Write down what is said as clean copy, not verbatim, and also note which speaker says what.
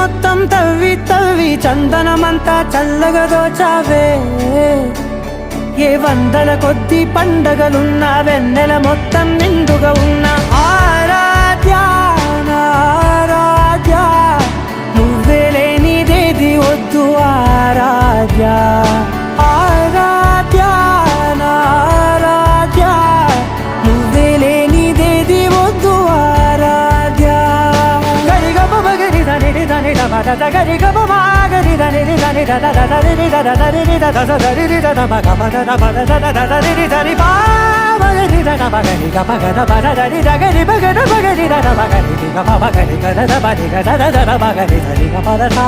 Speaker 1: మొత్తం తవ్వి తవ్వి చందనమంతా చల్లగా దోచావే ఏ వందల కొద్ది పండగలున్న వెన్నెల మొత్తం నిండుగా ఉన్న ఆరాధ్య నా ఆరాధ్య నువ్వే లేనిదేది వద్దు ఆరాధ్య ఆరాధ్య నా ఆరాధ్య నువ్వే లేనిదేది వద్దు ఆరాధ్య గరిగ బగరి దని దని దమద గరిగ బగరి దని దని దద దరి దద దరి దద దరి దద బగ బద బద దద దరి దరి బా బగరి దద బగరి గ బగ బద దరి దగరి బగర బగరి దద బగరి గ బగరి గ దద బగరి గ దద దద బగరి దరి గ బద సా